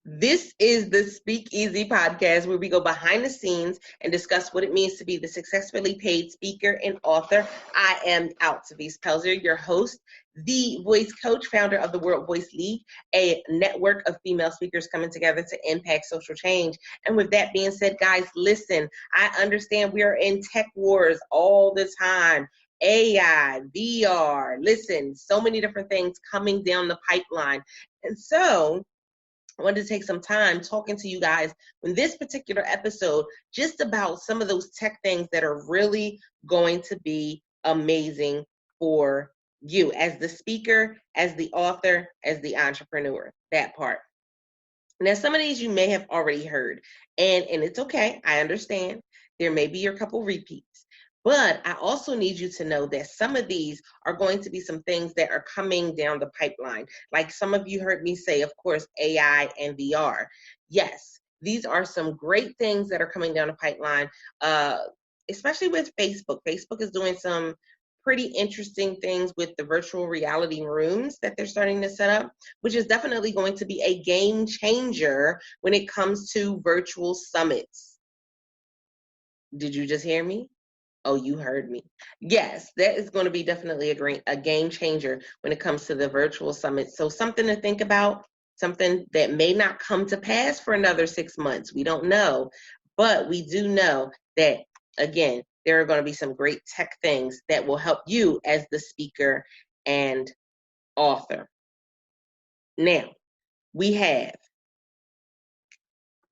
This is the Speak Easy podcast where we go behind the scenes and discuss what it means to be the successfully paid speaker and author. I am Altavis Pelzer, your host, the voice coach, founder of the World Voice League, a network of female speakers coming together to impact social change. And with that being said, guys, listen, I understand we are in tech wars all the time. AI, VR, listen, so many different things coming down the pipeline. And so I wanted to take some time talking to you guys in this particular episode just about some of those tech things that are really going to be amazing for you as the speaker, as the author, as the entrepreneur, that part. Now, some of these you may have already heard, and it's okay. I understand. There may be a couple repeats. But I also need you to know that some of these are going to be some things that are coming down the pipeline. Like some of you heard me say, of course, AI and VR. Yes, these are some great things that are coming down the pipeline, especially with Facebook. Facebook is doing some pretty interesting things with the virtual reality rooms that they're starting to set up, which is definitely going to be a game changer when it comes to virtual summits. Did you just hear me? Oh, you heard me. Yes, that is going to be definitely a game changer when it comes to the virtual summit. So something to think about, something that may not come to pass for another 6 months. We don't know, but we do know that, again, there are going to be some great tech things that will help you as the speaker and author. Now, we have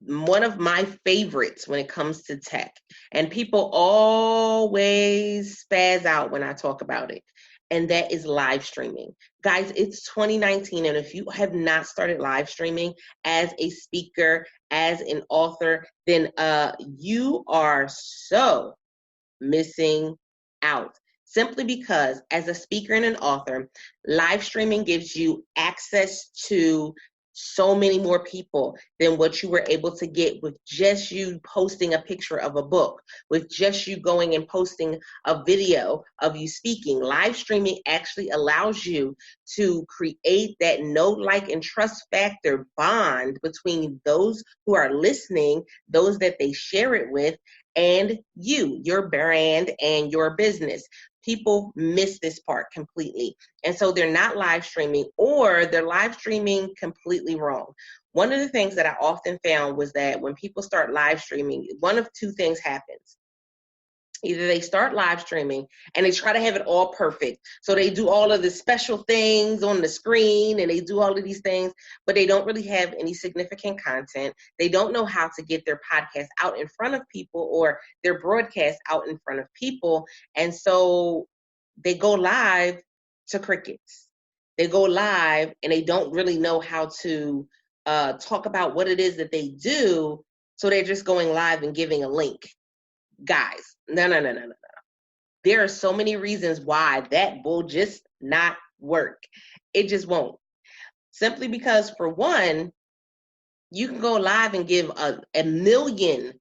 one of my favorites when it comes to tech, and people always spaz out when I talk about it, and that is live streaming. Guys, it's 2019, and if you have not started live streaming as a speaker, as an author, then you are so missing out. Simply because as a speaker and an author, live streaming gives you access to so many more people than what you were able to get with just you posting a picture of a book, with just you going and posting a video of you speaking. Live streaming actually allows you to create that know, like, and trust factor bond between those who are listening, those that they share it with, and you, your brand, and your business. People miss this part completely. And so they're not live streaming, or they're live streaming completely wrong. One of the things that I often found was that when people start live streaming, one of two things happens. Either they start live streaming and they try to have it all perfect. So they do all of the special things on the screen and they do all of these things, but they don't really have any significant content. They don't know how to get their podcast out in front of people or their broadcast out in front of people. And so they go live to crickets. They go live and they don't really know how to talk about what it is that they do. So they're just going live and giving a link. Guys, no. There are so many reasons why that will just not work. It just won't. Simply because, for one, you can go live and give a million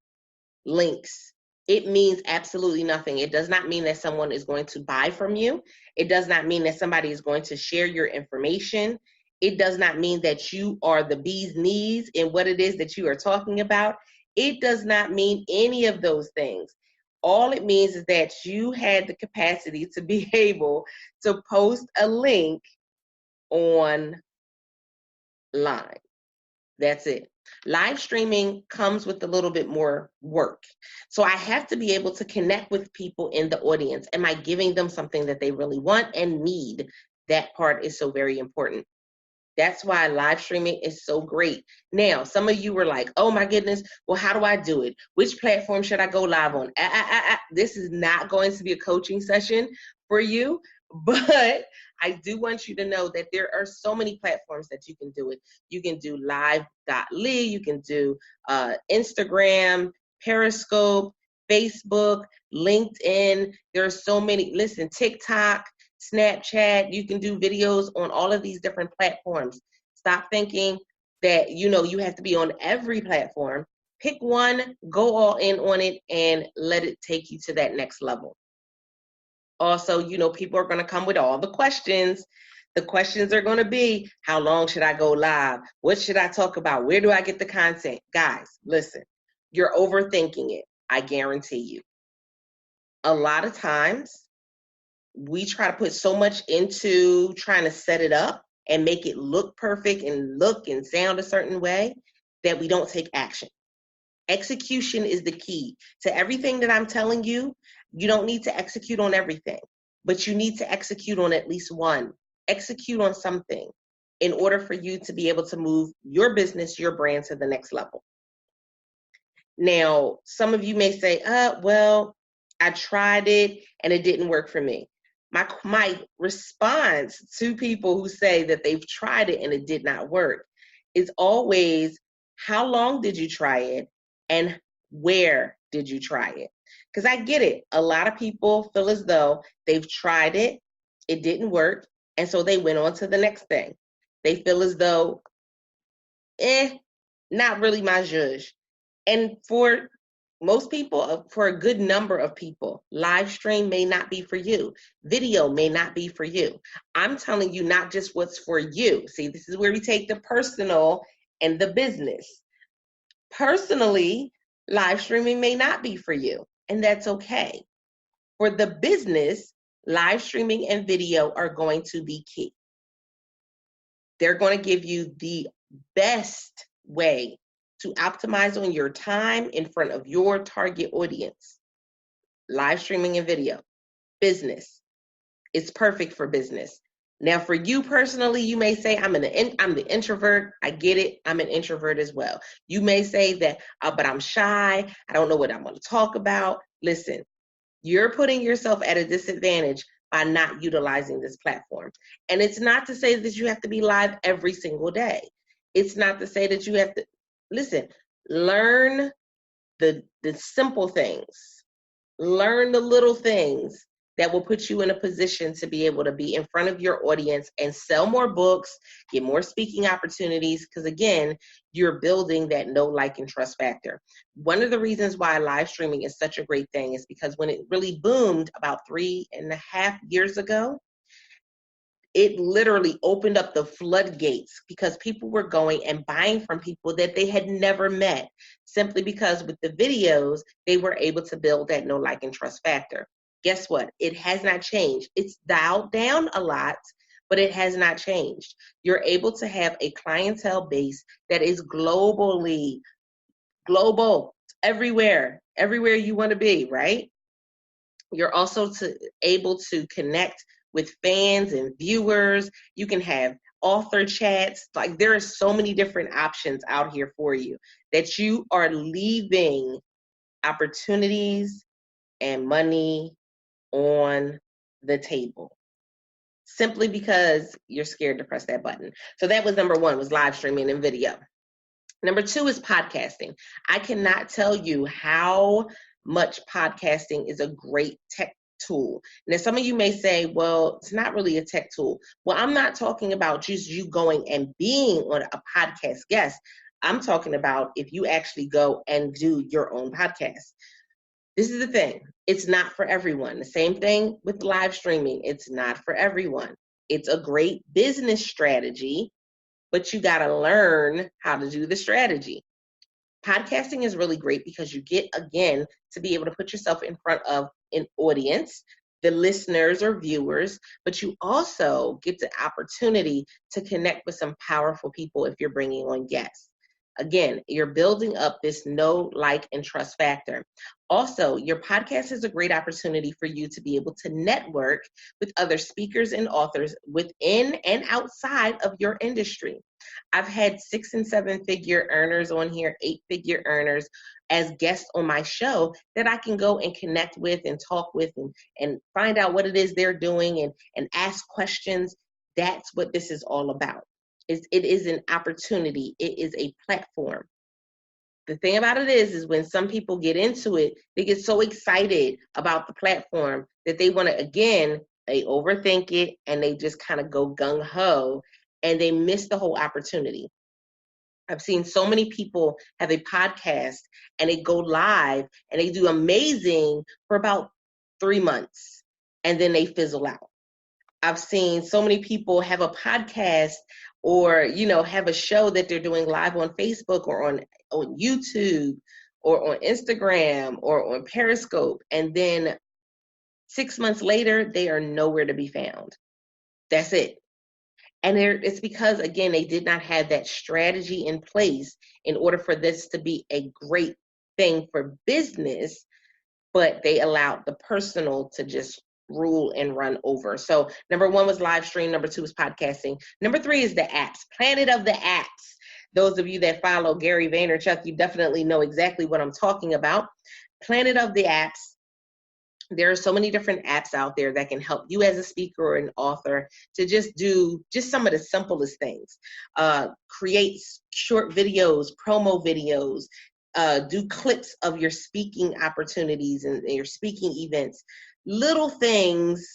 links. It means absolutely nothing. It does not mean that someone is going to buy from you. It does not mean that somebody is going to share your information. It does not mean that you are the bee's knees in what it is that you are talking about. It does not mean any of those things. All it means is that you had the capacity to be able to post a link online. That's it. Live streaming comes with a little bit more work. So I have to be able to connect with people in the audience. Am I giving them something that they really want and need? That part is so very important. That's why live streaming is so great. Now, some of you were like, oh my goodness, well, how do I do it? Which platform should I go live on? This is not going to be a coaching session for you, but I do want you to know that there are so many platforms that you can do it. You can do live.ly, you can do Instagram, Periscope, Facebook, LinkedIn. There are so many. Listen, TikTok, Snapchat, you can do videos on all of these different platforms. Stop thinking that, you have to be on every platform. Pick one, go all in on it, and let it take you to that next level. Also, people are going to come with all the questions. The questions are going to be, how long should I go live? What should I talk about? Where do I get the content? Guys, listen, you're overthinking it. I guarantee you. A lot of times we try to put so much into trying to set it up and make it look perfect and look and sound a certain way that we don't take action. Execution is the key to everything that I'm telling you. You don't need to execute on everything, but you need to execute on at least one. Execute on something in order for you to be able to move your business, your brand to the next level. Now, some of you may say, well, I tried it and it didn't work for me. My response to people who say that they've tried it and it did not work is always, how long did you try it and where did you try it? Because I get it. A lot of people feel as though they've tried it, it didn't work, and so they went on to the next thing. They feel as though, not really my zhuzh. And for most people, for a good number of people, live stream may not be for you. Video may not be for you. I'm telling you not just what's for you. See, this is where we take the personal and the business. Personally, live streaming may not be for you, and that's okay. For the business, live streaming and video are going to be key. They're going to give you the best way to optimize on your time in front of your target audience. Live streaming and video. Business. It's perfect for business. Now, for you personally, you may say, I'm the introvert. I get it. I'm an introvert as well. You may say that, but I'm shy. I don't know what I'm going to talk about. Listen, you're putting yourself at a disadvantage by not utilizing this platform. And it's not to say that you have to be live every single day. It's not to say that you have to, listen, learn the simple things. Learn the little things that will put you in a position to be able to be in front of your audience and sell more books, get more speaking opportunities, because again, you're building that know, like, and trust factor. One of the reasons why live streaming is such a great thing is because when it really boomed about 3.5 years ago, it literally opened up the floodgates because people were going and buying from people that they had never met, simply because with the videos, they were able to build that know, like, and trust factor. Guess what? It has not changed. It's dialed down a lot, but it has not changed. You're able to have a clientele base that is global, everywhere you want to be, right? You're also able to connect with fans and viewers. You can have author chats. Like, there are so many different options out here for you that you are leaving opportunities and money on the table simply because you're scared to press that button. So that was number one, was live streaming and video. Number two is podcasting. I cannot tell you how much podcasting is a great tech tool. Now, some of you may say, well, it's not really a tech tool. Well, I'm not talking about just you going and being on a podcast guest. I'm talking about if you actually go and do your own podcast. This is the thing. It's not for everyone. The same thing with live streaming. It's not for everyone. It's a great business strategy, but you got to learn how to do the strategy. Podcasting is really great because you get, again, to be able to put yourself in front of an audience, the listeners or viewers, but you also get the opportunity to connect with some powerful people if you're bringing on guests. Again, you're building up this know, like, and trust factor. Also, your podcast is a great opportunity for you to be able to network with other speakers and authors within and outside of your industry. I've had 6 and 7 figure earners on here, 8-figure earners as guests on my show that I can go and connect with and talk with and find out what it is they're doing and ask questions. That's what this is all about. It is an opportunity. It is a platform. The thing about it is when some people get into it, they get so excited about the platform that they want to, again, they overthink it and they just kind of go gung-ho and they miss the whole opportunity. I've seen so many people have a podcast and they go live and they do amazing for about 3 months and then they fizzle out. I've seen so many people have a podcast or, have a show that they're doing live on Facebook or on YouTube or on Instagram or on Periscope. And then 6 months later, they are nowhere to be found. That's it. And it's because, again, they did not have that strategy in place in order for this to be a great thing for business, but they allowed the personal to just rule and run over. So number 1 was live stream. Number 2 was podcasting. Number 3 is the apps, planet of the apps. Those of you that follow Gary Vaynerchuk, you definitely know exactly what I'm talking about. Planet of the apps. There are so many different apps out there that can help you as a speaker or an author to just do some of the simplest things. Create short videos, promo videos, do clips of your speaking opportunities and your speaking events. Little things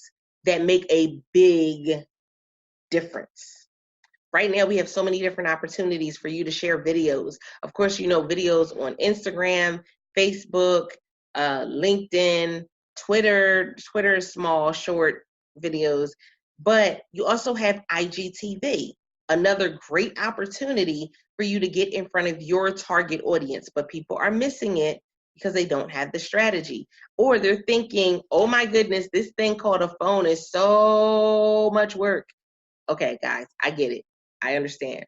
that make a big difference. Right now, we have so many different opportunities for you to share videos. Of course, videos on Instagram, Facebook, LinkedIn, Twitter is small, short videos, but you also have IGTV, another great opportunity for you to get in front of your target audience, but people are missing it because they don't have the strategy, or they're thinking, oh my goodness, this thing called a phone is so much work. Okay, guys, I get it. I understand.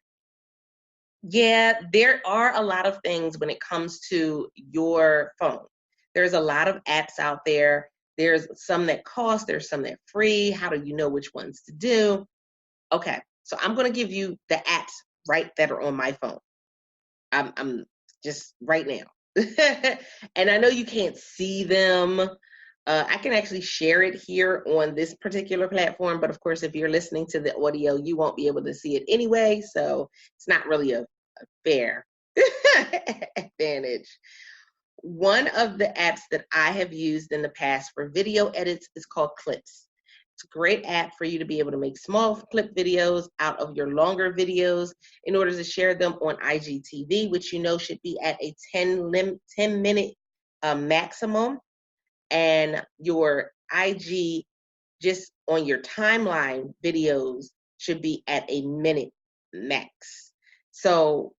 Yeah, there are a lot of things when it comes to your phone. There's a lot of apps out there. There's some that cost, there's some that free. How do you know which ones to do? Okay, so I'm going to give you the apps right that are on my phone. I'm just right now. And I know you can't see them. I can actually share it here on this particular platform, but of course, if you're listening to the audio, you won't be able to see it anyway, so it's not really a fair advantage. One of the apps that I have used in the past for video edits is called Clips. It's a great app for you to be able to make small clip videos out of your longer videos in order to share them on IGTV, which should be at a 10-minute maximum. And your IG, just on your timeline videos, should be at a minute max. So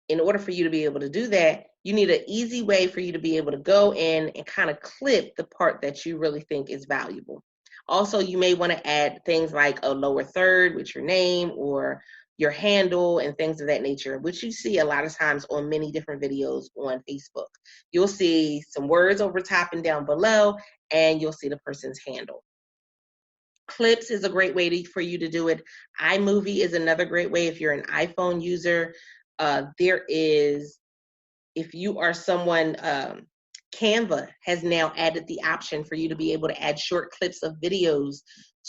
in order for you to be able to do that, you need an easy way for you to be able to go in and kind of clip the part that you really think is valuable. Also, you may want to add things like a lower third with your name or your handle and things of that nature, which you see a lot of times on many different videos on Facebook. You'll see some words over top and down below, and you'll see the person's handle. Clips is a great way for you to do it. iMovie is another great way if you're an iPhone user. There is, if you are someone, Canva has now added the option for you to be able to add short clips of videos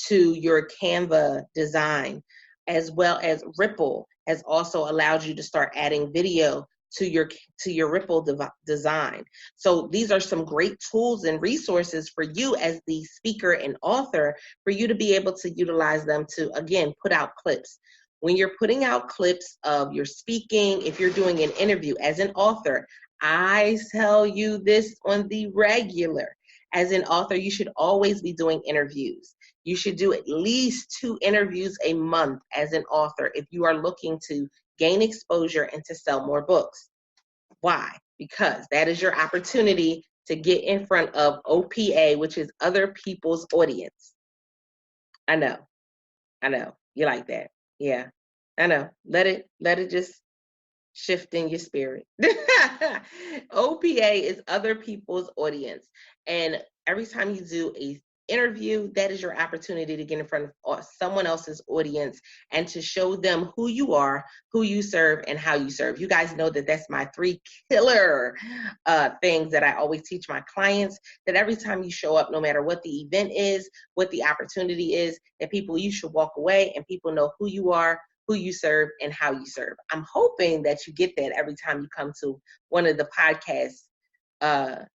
to your Canva design, as well as Ripple has also allowed you to start adding video to your Ripple design. So these are some great tools and resources for you as the speaker and author for you to be able to utilize them to, again, put out clips. When you're putting out clips of your speaking, if you're doing an interview as an author, I tell you this on the regular. As an author, you should always be doing interviews. You should do at least 2 interviews a month as an author if you are looking to gain exposure and to sell more books. Why? Because that is your opportunity to get in front of OPA, which is other people's audience. I know. You like that. Yeah, I know. Let it just shift in your spirit. OPA is other people's audience. And every time you do a interview, that is your opportunity to get in front of someone else's audience and to show them who you are, who you serve, and how you serve. You guys know that that's my 3 killer things that I always teach my clients, that every time you show up, no matter what the event is, what the opportunity is, that you should walk away and people know who you are, who you serve, and how you serve. I'm hoping that you get that every time you come to one of the podcasts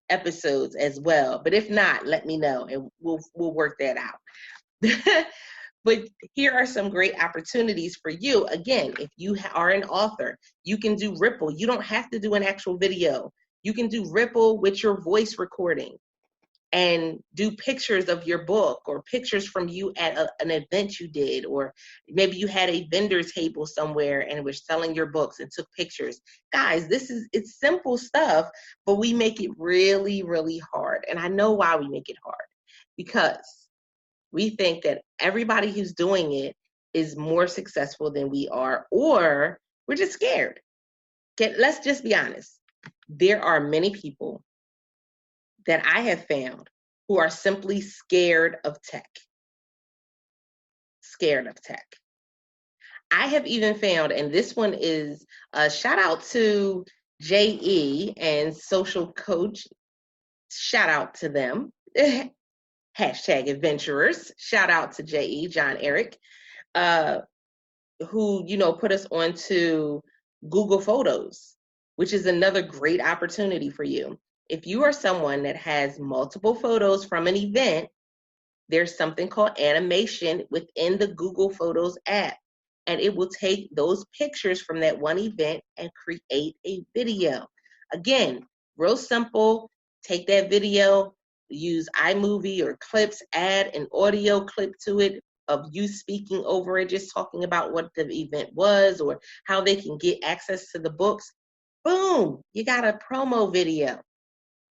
episodes as well. But if not, let me know and we'll work that out. But here are some great opportunities for you. Again, if you are an author, you can do Ripple. You don't have to do an actual video. You can do Ripple with your voice recording. and do pictures of your book or pictures from you at an event you did, or maybe you had a vendor table somewhere and were selling your books and took pictures. Guys, it's simple stuff, but we make it really, really hard. And I know why we make it hard, because we think that everybody who's doing it is more successful than we are, or we're just scared. Let's just be honest. There are many people that I have found who are simply scared of tech. Scared of tech. I have even found, and this one is a shout out to JE and Social Coach. Shout out to them. Hashtag adventurers. Shout out to JE, John Eric, who, put us onto Google Photos, which is another great opportunity for you. If you are someone that has multiple photos from an event, there's something called animation within the Google Photos app, and it will take those pictures from that one event and create a video. Again, real simple. Take that video, use iMovie or Clips, add an audio clip to it of you speaking over it, just talking about what the event was or how they can get access to the books. Boom, you got a promo video.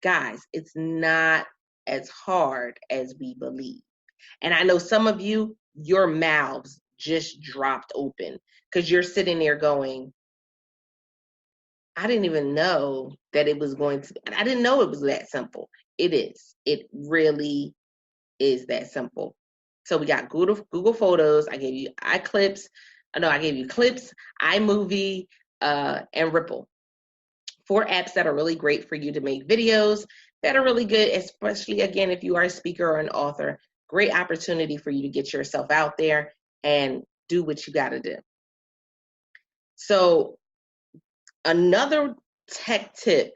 Guys, it's not as hard as we believe. And I know some of you, your mouths just dropped open because you're sitting there going, I didn't even know that it was I didn't know it was that simple. It is. It really is that simple. So we got Google Photos. I gave you Clips, iMovie, and Ripple. 4 apps that are really great for you to make videos that are really good, especially, again, if you are a speaker or an author. Great opportunity for you to get yourself out there and do what you got to do. So another tech tip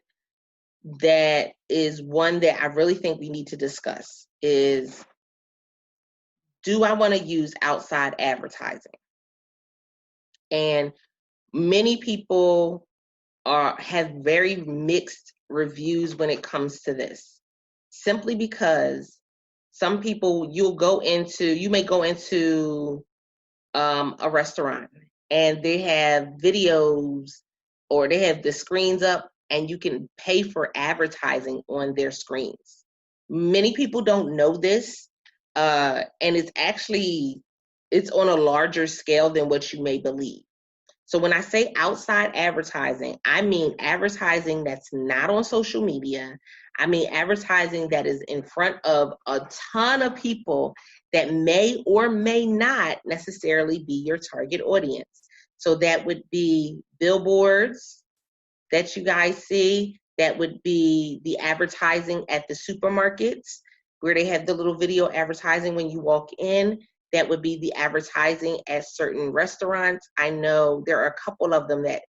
that is one that I really think we need to discuss is, do I want to use outside advertising? And many people have very mixed reviews when it comes to this, simply because some people, you may go into a restaurant and they have videos or they have the screens up and you can pay for advertising on their screens. Many people don't know this, and it's on a larger scale than what you may believe. So when I say outside advertising, I mean advertising that's not on social media. I mean advertising that is in front of a ton of people that may or may not necessarily be your target audience. So that would be billboards that you guys see. That would be the advertising at the supermarkets where they have the little video advertising when you walk in. That would be the advertising at certain restaurants. I know there are a couple of them that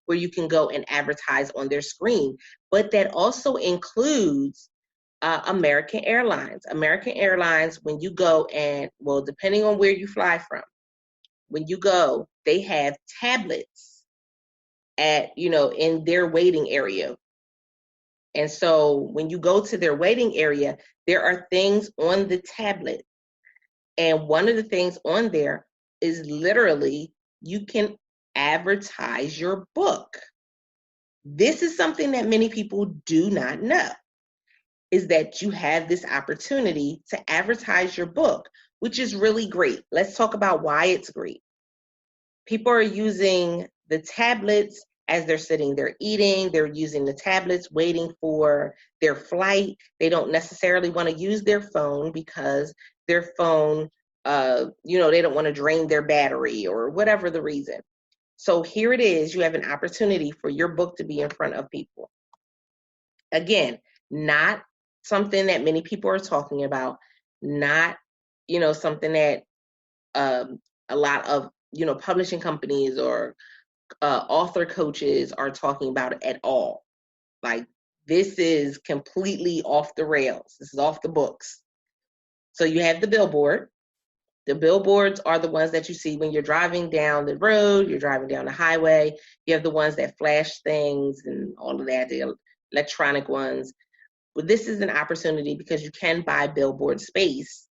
where you can go and advertise on their screen, but that also includes American Airlines. American Airlines, when you go and, well, depending on where you fly from, when you go, they have tablets in their waiting area. And so when you go to their waiting area, there are things on the tablet. And one of the things on there is literally you can advertise your book. This is something that many people do not know, is that you have this opportunity to advertise your book, which is really great. Let's talk about why it's great. People are using the tablets as they're sitting there eating. They're using the tablets waiting for their flight. They don't necessarily want to use their phone because their phone, they don't want to drain their battery or whatever the reason. So here it is. You have an opportunity for your book to be in front of people. Again, not something that many people are talking about, not, something that a lot of, publishing companies or author coaches are talking about at all. Like, this is completely off the rails. This is off the books. So you have the billboard. The billboards are the ones that you see when you're driving down the road, you're driving down the highway. You have the ones that flash things and all of that, the electronic ones. this is an opportunity because you can buy billboard space,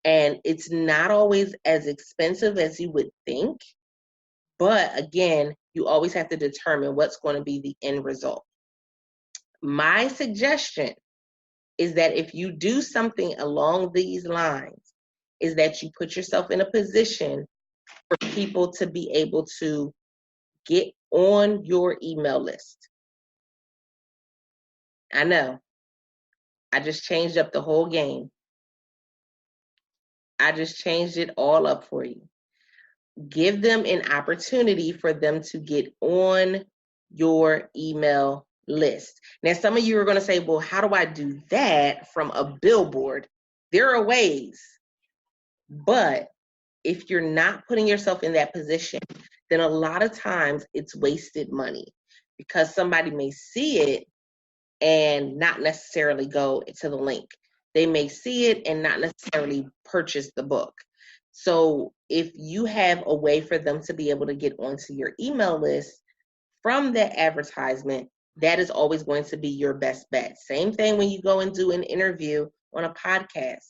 and it's not always as expensive as you would think. But again, you always have to determine what's going to be the end result. My suggestion is that if you do something along these lines, is that you put yourself in a position for people to be able to get on your email list. I know. I just changed up the whole game. I just changed it all up for you. Give them an opportunity for them to get on your email list. Now, some of you are going to say, well, how do I do that from a billboard? There are ways, but if you're not putting yourself in that position, then a lot of times it's wasted money because somebody may see it and not necessarily go to the link. They may see it and not necessarily purchase the book. So if you have a way for them to be able to get onto your email list from that advertisement, that is always going to be your best bet. Same thing when you go and do an interview on a podcast.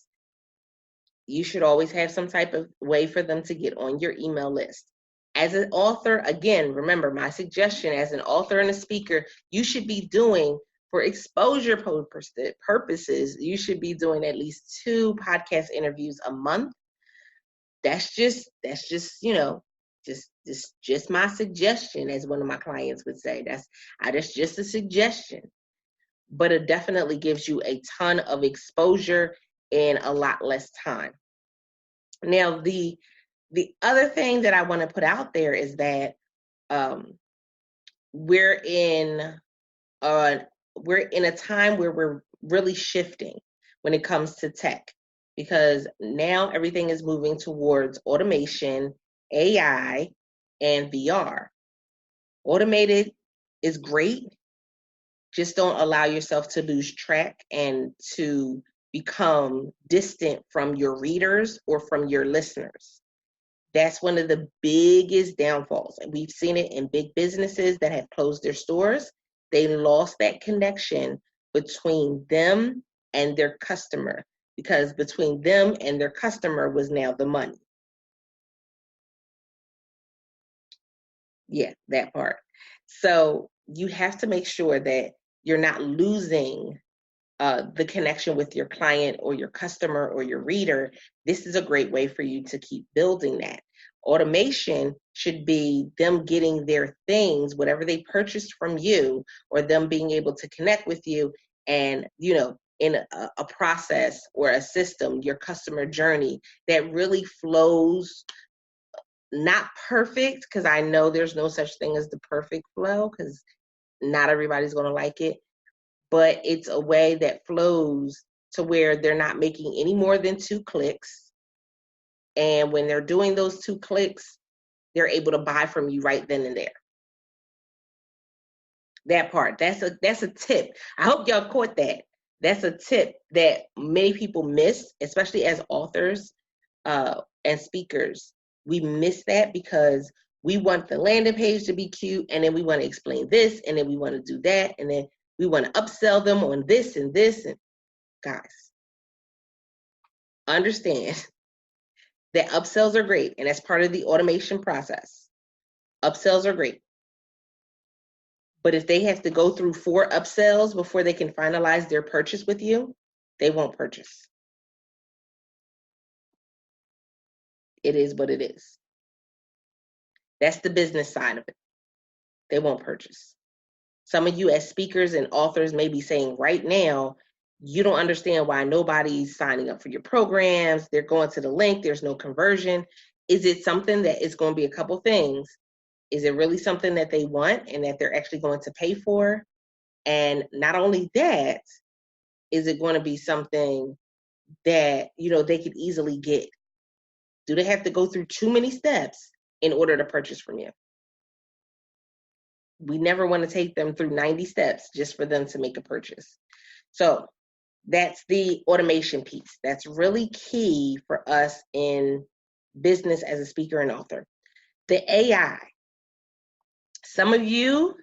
You should always have some type of way for them to get on your email list. As an author, again, remember my suggestion as an author and a speaker, you should be doing, for exposure purposes, you should be doing at least 2 podcast interviews a month. That's just my suggestion, as one of my clients would say. That's just a suggestion, but it definitely gives you a ton of exposure in a lot less time. Now, the other thing that I want to put out there is that we're in a time where we're really shifting when it comes to tech, because now everything is moving towards automation, AI, and VR. Automated is great. Just don't allow yourself to lose track and to become distant from your readers or from your listeners. That's one of the biggest downfalls. And we've seen it in big businesses that have closed their stores. They lost that connection between them and their customer, because between them and their customer was now the money. Yeah, that part. So you have to make sure that you're not losing the connection with your client or your customer or your reader. This is a great way for you to keep building that. Automation should be them getting their things, whatever they purchased from you, or them being able to connect with you and, in a process or a system, your customer journey that really flows. Not perfect, because I know there's no such thing as the perfect flow, because not everybody's going to like it, but it's a way that flows to where they're not making any more than 2 clicks. And when they're doing those 2 clicks, they're able to buy from you right then and there. That part, that's a tip. I hope y'all caught that. That's a tip that many people miss, especially as authors and speakers. We miss that because we want the landing page to be cute, and then we want to explain this, and then we want to do that, and then we want to upsell them on this and this. And guys, understand that upsells are great, and that's part of the automation process. Upsells are great. But if they have to go through 4 upsells before they can finalize their purchase with you, they won't purchase. It is what it is. That's the business side of it. They won't purchase. Some of you as speakers and authors may be saying right now, you don't understand why nobody's signing up for your programs. They're going to the link. There's no conversion. Is it something that is going to be a couple things? Is it really something that they want and that they're actually going to pay for? And not only that, is it going to be something that, they could easily get? Do they have to go through too many steps in order to purchase from you? We never want to take them through 90 steps just for them to make a purchase. So that's the automation piece. That's really key for us in business as a speaker and author. The AI. Some of you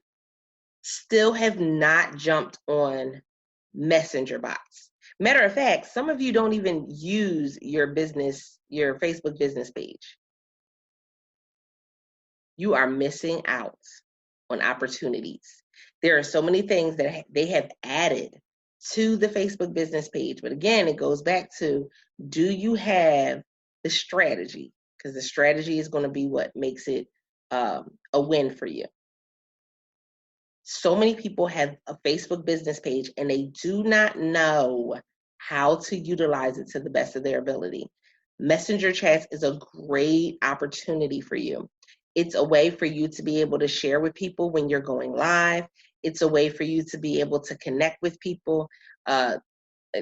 still have not jumped on messenger bots. Matter of fact, some of you don't even use your Facebook business page. You are missing out on opportunities. There are so many things that they have added to the Facebook business page. But again, it goes back to, do you have the strategy? Because the strategy is going to be what makes it a win for you. So many people have a Facebook business page and they do not know how to utilize it to the best of their ability. Messenger chats is a great opportunity for you. It's a way for you to be able to share with people when you're going live. It's a way for you to be able to connect with people.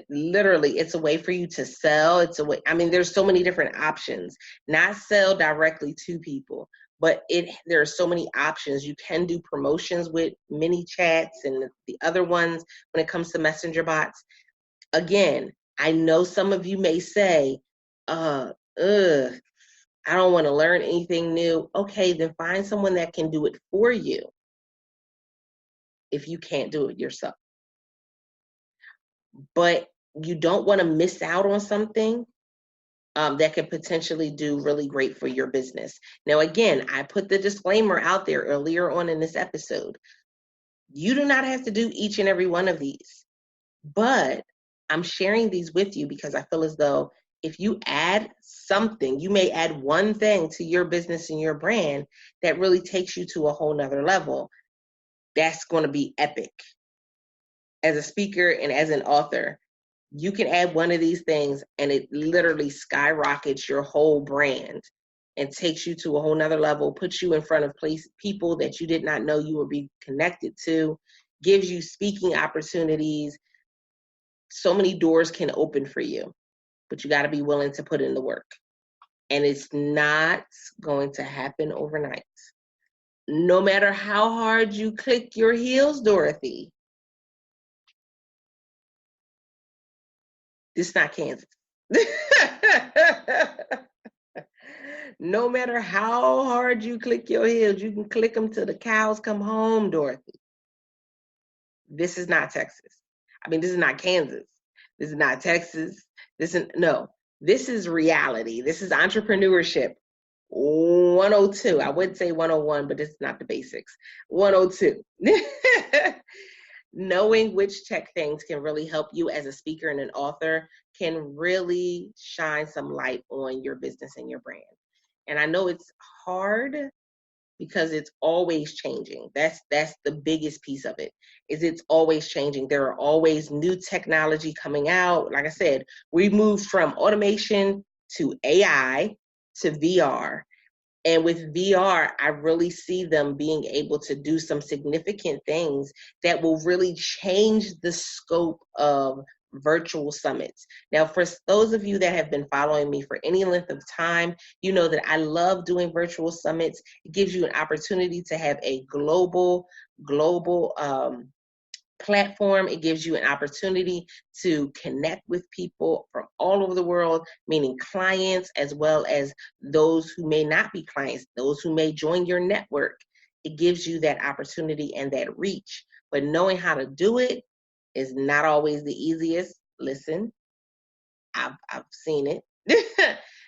Literally, it's a way for you to sell. It's a way, I mean, there's so many different options, not sell directly to people, but there are so many options. You can do promotions with mini chats and the other ones when it comes to messenger bots. Again, I know some of you may say, I don't want to learn anything new. Okay, then find someone that can do it for you if you can't do it yourself. But you don't want to miss out on something that could potentially do really great for your business. Now, again, I put the disclaimer out there earlier on in this episode. You do not have to do each and every one of these, but I'm sharing these with you because I feel as though if you add something, you may add one thing to your business and your brand that really takes you to a whole nother level. That's going to be epic. As a speaker and as an author, you can add one of these things and it literally skyrockets your whole brand and takes you to a whole nother level, puts you in front of people that you did not know you would be connected to, gives you speaking opportunities. So many doors can open for you, but you got to be willing to put in the work. And it's not going to happen overnight. No matter how hard you click your heels, Dorothy, this is not Kansas. No matter how hard you click your heels, you can click them till the cows come home, Dorothy. This is not Texas. I mean, this is not Kansas. This is not Texas. This is reality. This is entrepreneurship 102. I would say 101, but this is not the basics. 102. Knowing which tech things can really help you as a speaker and an author can really shine some light on your business and your brand. And I know it's hard because it's always changing. That's the biggest piece of it, is it's always changing. There are always new technology coming out. Like I said, we moved from automation to AI to VR. And with VR, I really see them being able to do some significant things that will really change the scope of virtual summits. Now, for those of you that have been following me for any length of time, you know that I love doing virtual summits. It gives you an opportunity to have a global platform. It gives you an opportunity to connect with people from all over the world, meaning clients as well as those who may not be clients, those who may join your network. It gives you that opportunity and that reach. But knowing how to do it is not always the easiest. Listen, I've seen it.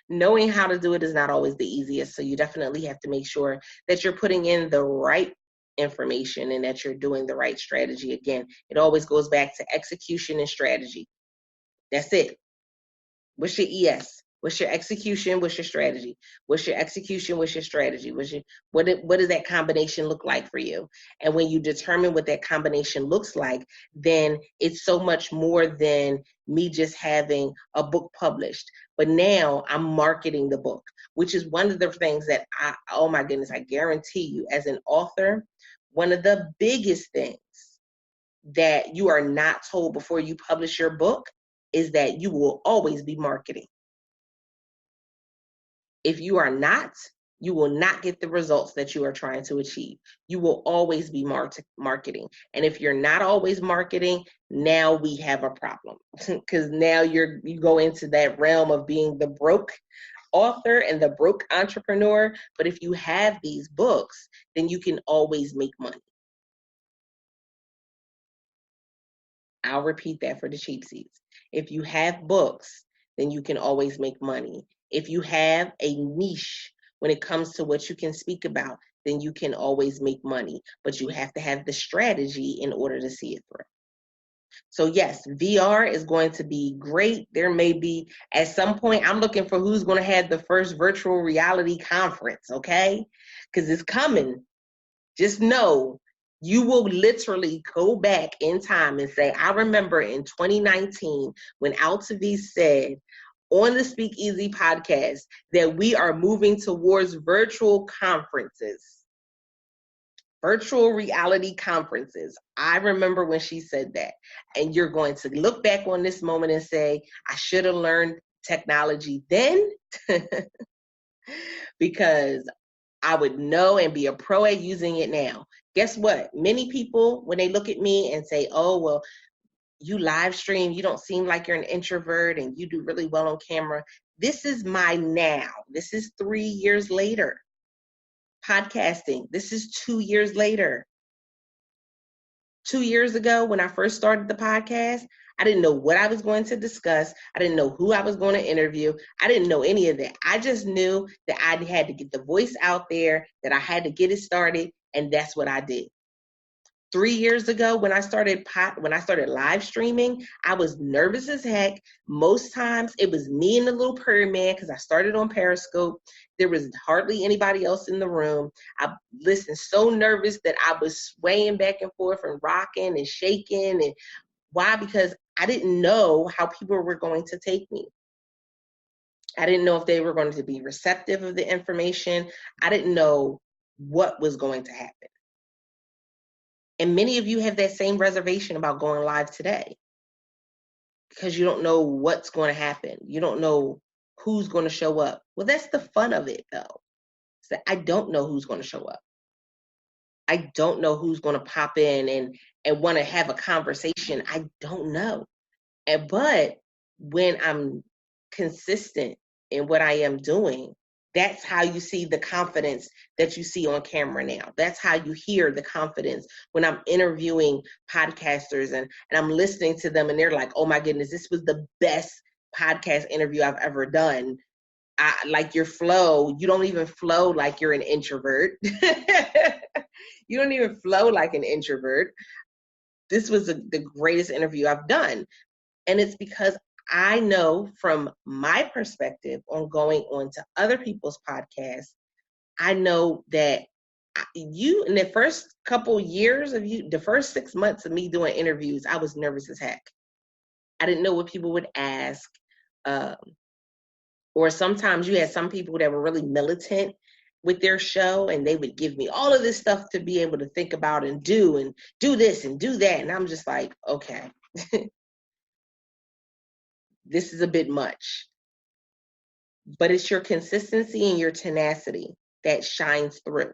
Knowing how to do it is not always the easiest. So you definitely have to make sure that you're putting in the right information and that you're doing the right strategy. Again, it always goes back to execution and strategy. That's it. What's your ES? What's your execution? What's your strategy? What's your execution? What's your strategy? What does that combination look like for you? And when you determine what that combination looks like, then it's so much more than me just having a book published. But now I'm marketing the book, which is one of the things that oh my goodness, I guarantee you as an author, one of the biggest things that you are not told before you publish your book is that you will always be marketing. If you are not, you will not get the results that you are trying to achieve. You will always be marketing. And if you're not always marketing, now we have a problem because now you go into that realm of being the broke author and the broke entrepreneur. But if you have these books, then you can always make money. I'll repeat that for the cheap seats. If you have books, then you can always make money. If you have a niche when it comes to what you can speak about, then you can always make money. But you have to have the strategy in order to see it through. So yes, VR is going to be great. There may be, at some point, I'm looking for who's going to have the first virtual reality conference, okay? Because it's coming. Just know you will literally go back in time and say, I remember in 2019 when Altavis said on the Speak Easy podcast that we are moving towards virtual conferences. Virtual reality conferences. I remember when she said that. And you're going to look back on this moment and say, I should have learned technology then because I would know and be a pro at using it now. Guess what? Many people, when they look at me and say, oh, well, you live stream, you don't seem like you're an introvert and you do really well on camera. This is my now. This is 3 years later. Podcasting, this is 2 years later. 2 years ago, when I first started the podcast, I didn't know what I was going to discuss. I didn't know who I was going to interview. I didn't know any of that. I just knew that I had to get the voice out there, that I had to get it started, and that's what I did. 3 years ago, when I started live streaming, I was nervous as heck. Most times it was me and the little Prairie Man because I started on Periscope. There was hardly anybody else in the room. I listened so nervous that I was swaying back and forth and rocking and shaking. And why? Because I didn't know how people were going to take me. I didn't know if they were going to be receptive of the information. I didn't know what was going to happen. And many of you have that same reservation about going live today because you don't know what's going to happen. You don't know who's going to show up. Well, that's the fun of it, though. So I don't know who's going to show up. I don't know who's going to pop in and want to have a conversation. I don't know. But when I'm consistent in what I am doing, that's how you see the confidence that you see on camera now. That's how you hear the confidence when I'm interviewing podcasters and I'm listening to them and they're like, oh my goodness, this was the best podcast interview I've ever done. I like your flow. You don't even flow like you're an introvert. You don't even flow like an introvert. This was the greatest interview I've done. And it's because I know from my perspective on going on to other people's podcasts, I know that you, in the first couple years of you, the first 6 months of me doing interviews, I was nervous as heck. I didn't know what people would ask. Or sometimes you had some people that were really militant with their show and they would give me all of this stuff to be able to think about and do this and do that. And I'm just like, okay. This is a bit much, but it's your consistency and your tenacity that shines through.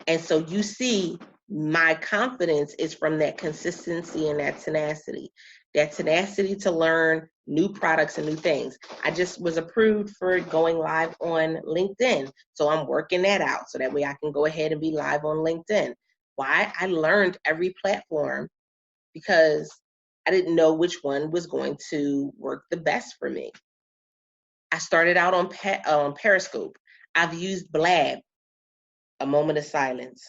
And so you see my confidence is from that consistency and that tenacity to learn new products and new things. I just was approved for going live on LinkedIn. So I'm working that out so that way I can go ahead and be live on LinkedIn. Why? I learned every platform because I didn't know which one was going to work the best for me. I started out on Periscope. I've used Blab, a moment of silence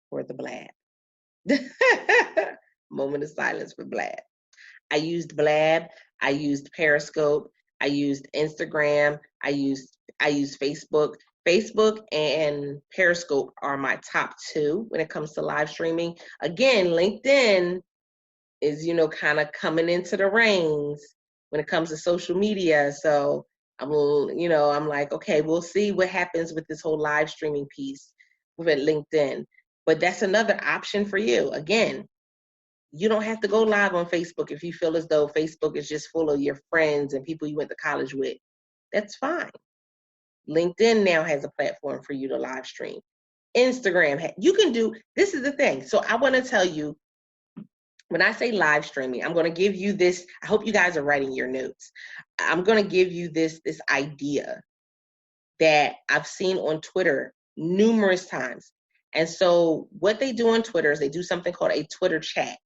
for the Blab. Moment of silence for Blab. I used Blab. I used Periscope. I used Instagram. I used Facebook. Facebook and Periscope are my top two when it comes to live streaming. Again, LinkedIn is, kind of coming into the reins when it comes to social media. So I'm like, okay, we'll see what happens with this whole live streaming piece with LinkedIn. But that's another option for you. Again, you don't have to go live on Facebook if you feel as though Facebook is just full of your friends and people you went to college with. That's fine. LinkedIn now has a platform for you to live stream. Instagram, you can do, this is the thing. So I want to tell you, when I say live streaming, I'm going to give you this. I hope you guys are writing your notes. I'm going to give you this idea that I've seen on Twitter numerous times. And so what they do on Twitter is they do something called a Twitter chat.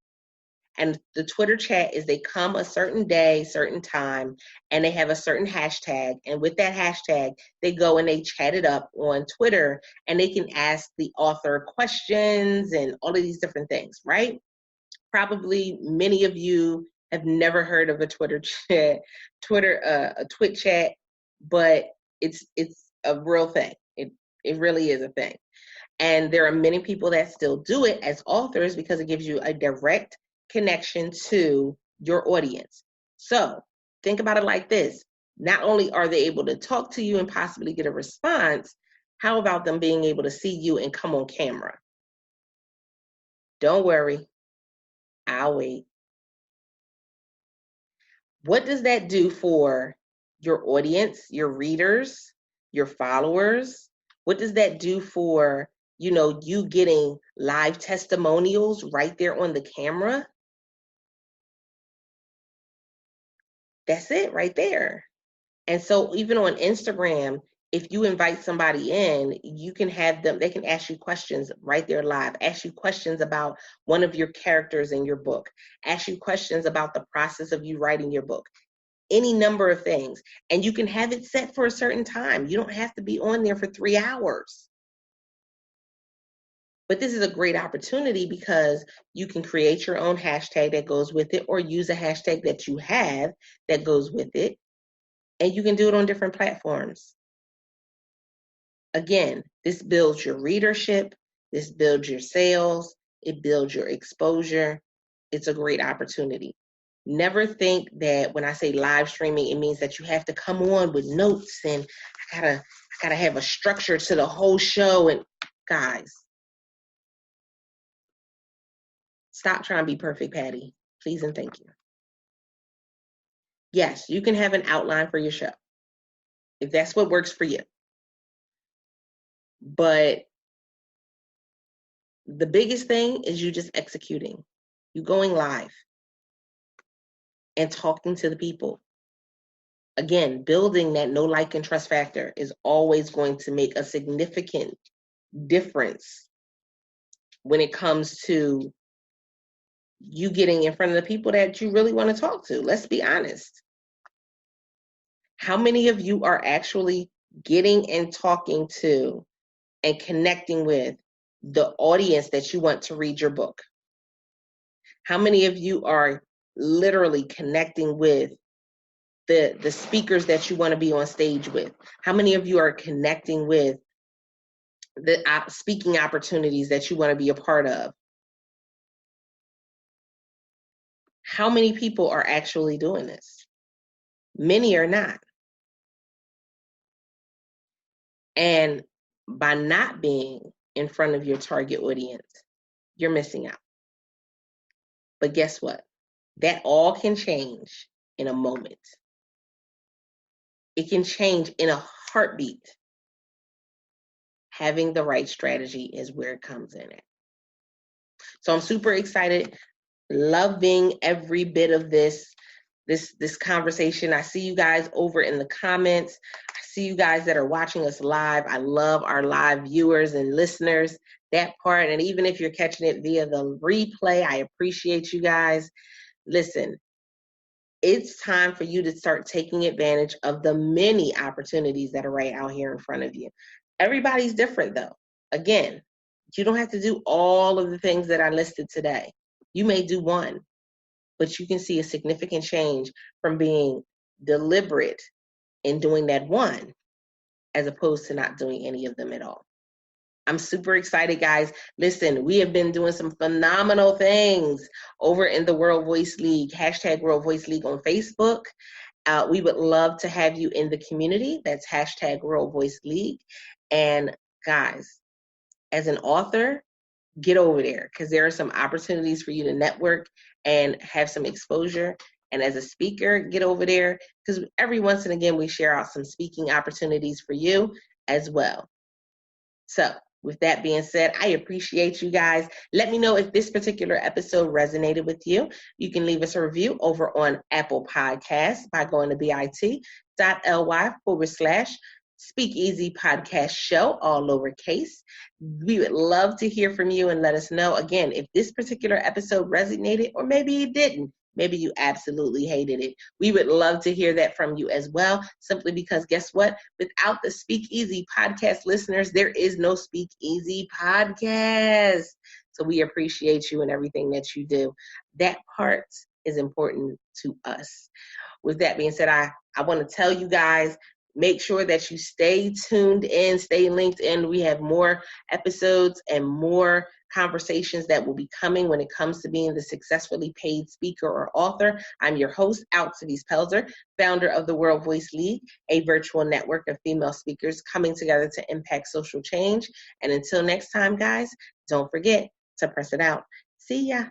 And the Twitter chat is they come a certain day, certain time, and they have a certain hashtag. And with that hashtag, they go and they chat it up on Twitter, and they can ask the author questions and all of these different things, right? Probably many of you have never heard of a Twitter chat, a Twit chat, but it's a real thing. It really is a thing. And there are many people that still do it as authors because it gives you a direct connection to your audience. So think about it like this. Not only are they able to talk to you and possibly get a response, how about them being able to see you and come on camera? Don't worry, I'll wait. What does that do for your audience, your readers, your followers? What does that do for, you getting live testimonials right there on the camera? That's it right there. And so even on Instagram, if you invite somebody in, you can have them, they can ask you questions right there live, ask you questions about one of your characters in your book, ask you questions about the process of you writing your book, any number of things. And you can have it set for a certain time. You don't have to be on there for 3 hours. But this is a great opportunity because you can create your own hashtag that goes with it, or use a hashtag that you have that goes with it. And you can do it on different platforms. Again, this builds your readership, this builds your sales, it builds your exposure. It's a great opportunity. Never think that when I say live streaming, it means that you have to come on with notes and I gotta have a structure to the whole show. And guys, stop trying to be perfect, Patty. Please and thank you. Yes, you can have an outline for your show if that's what works for you. But the biggest thing is you just executing, you going live and talking to the people. Again, building that know, like, and trust factor is always going to make a significant difference when it comes to you getting in front of the people that you really want to talk to. Let's be honest. How many of you are actually getting and talking to and connecting with the audience that you want to read your book? How many of you are literally connecting with the speakers that you want to be on stage with? How many of you are connecting with the speaking opportunities that you want to be a part of? How many people are actually doing this? Many are not. And by not being in front of your target audience, you're missing out. But guess what? That all can change in a moment. It can change in a heartbeat. Having the right strategy is where it comes in at. So I'm super excited, loving every bit of this conversation. I see you guys over in the comments. I see you guys that are watching us live. I love our live viewers and listeners, that part. And even if you're catching it via the replay, I appreciate you guys. Listen, it's time for you to start taking advantage of the many opportunities that are right out here in front of you. Everybody's different though. Again, you don't have to do all of the things that I listed today. You may do one, but you can see a significant change from being deliberate in doing that one as opposed to not doing any of them at all. I'm super excited, guys. Listen, we have been doing some phenomenal things over in the World Voice League, hashtag World Voice League on Facebook. We would love to have you in the community. That's hashtag World Voice League. And guys, as an author, get over there because there are some opportunities for you to network and have some exposure. And as a speaker, get over there because every once and again, we share out some speaking opportunities for you as well. So with that being said, I appreciate you guys. Let me know if this particular episode resonated with you. You can leave us a review over on Apple Podcasts by going to bit.ly/. Speak Easy Podcast Show, all lowercase. We would love to hear from you and let us know, again, if this particular episode resonated, or maybe it didn't. Maybe you absolutely hated it. We would love to hear that from you as well, simply because guess what? Without the Speak Easy podcast listeners, there is no Speak Easy podcast. So we appreciate you and everything that you do. That part is important to us. With that being said, I want to tell you guys, make sure that you stay tuned in, stay linked in. We have more episodes and more conversations that will be coming when it comes to being the successfully paid speaker or author. I'm your host, Alcides Pelzer, founder of the World Voice League, a virtual network of female speakers coming together to impact social change. And until next time, guys, don't forget to press it out. See ya.